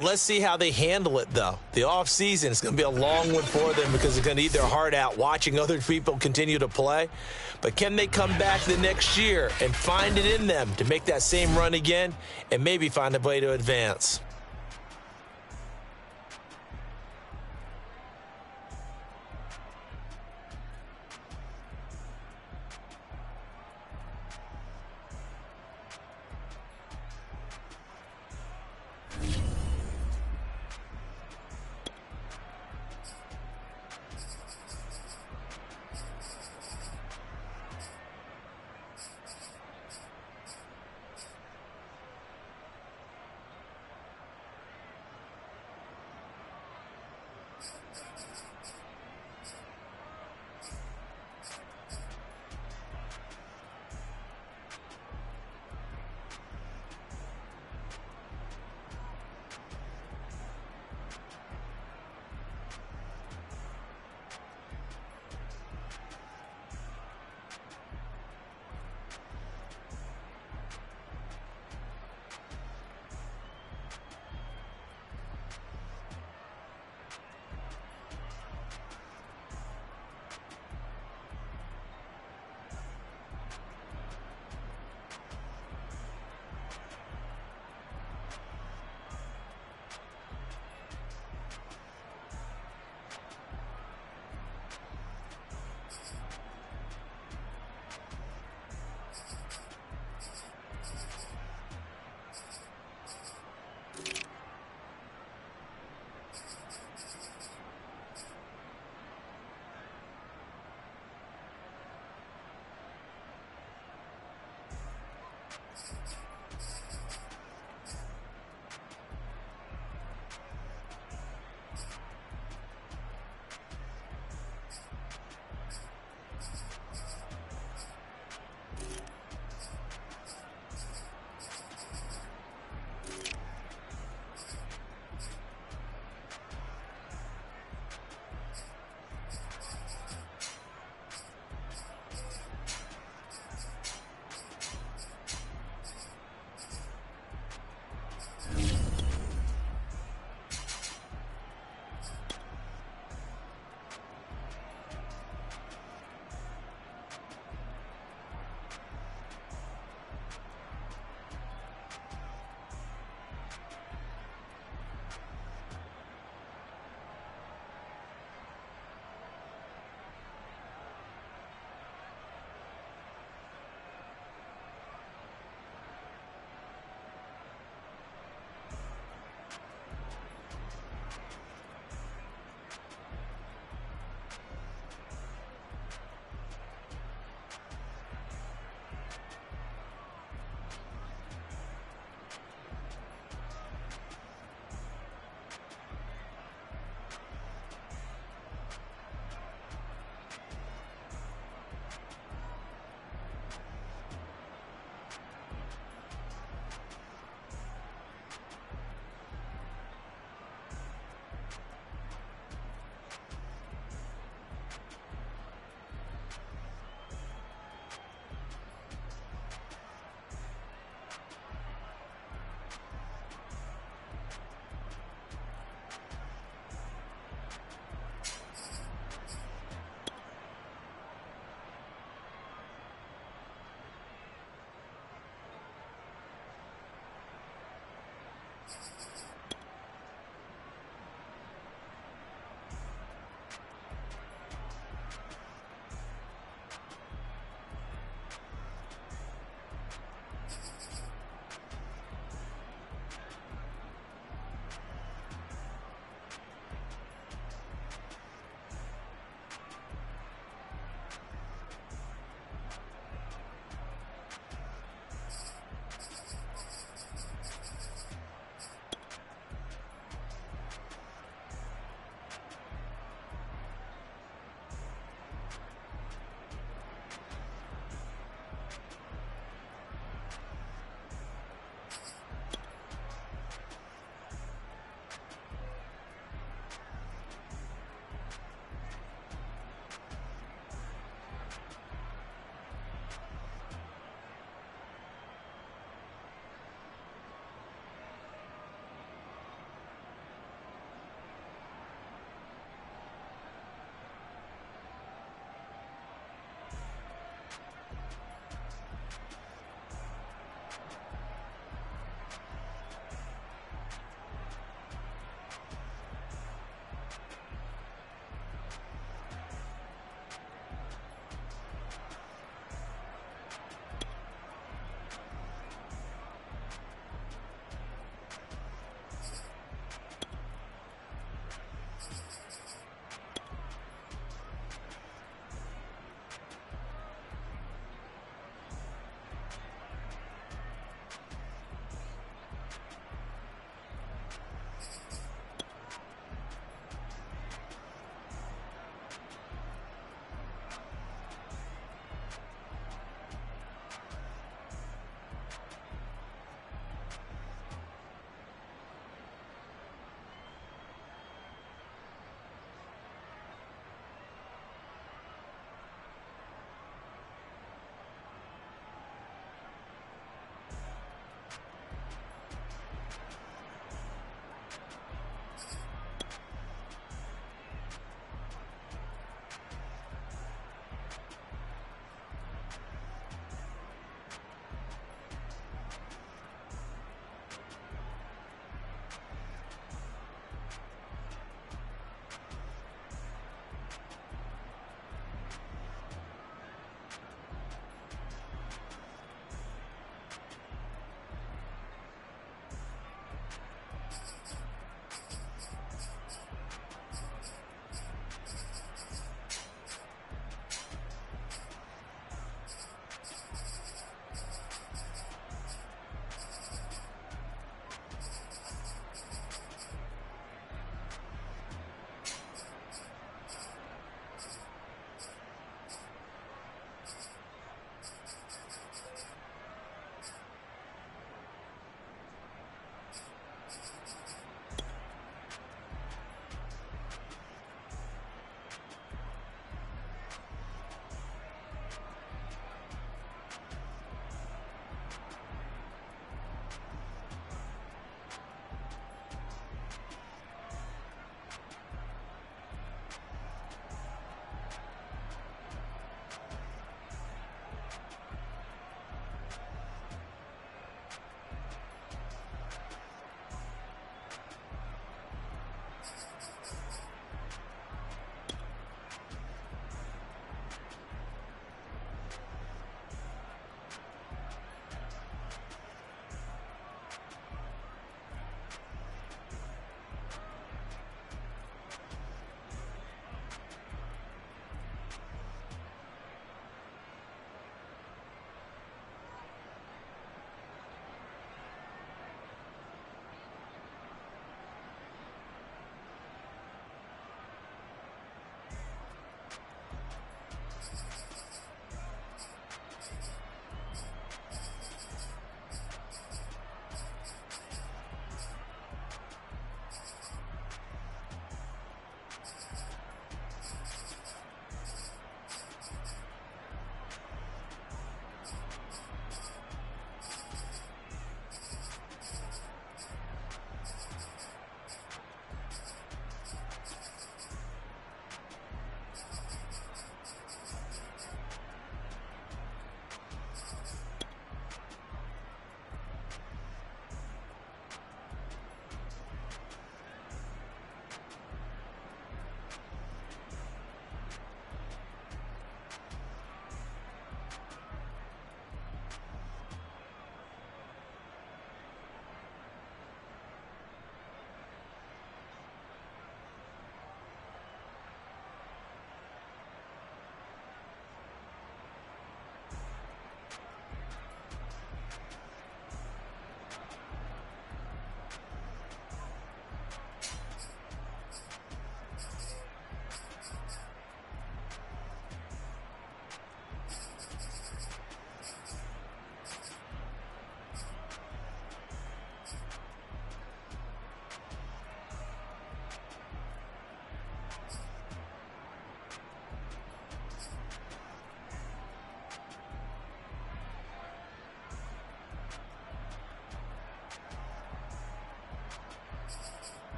Speaker 3: let's see how they handle it, though. The offseason is going to be a long one for them because they're going to eat their heart out watching other people continue to play. But can they come back the next year and find it in them to make that same run again and maybe find a way to advance?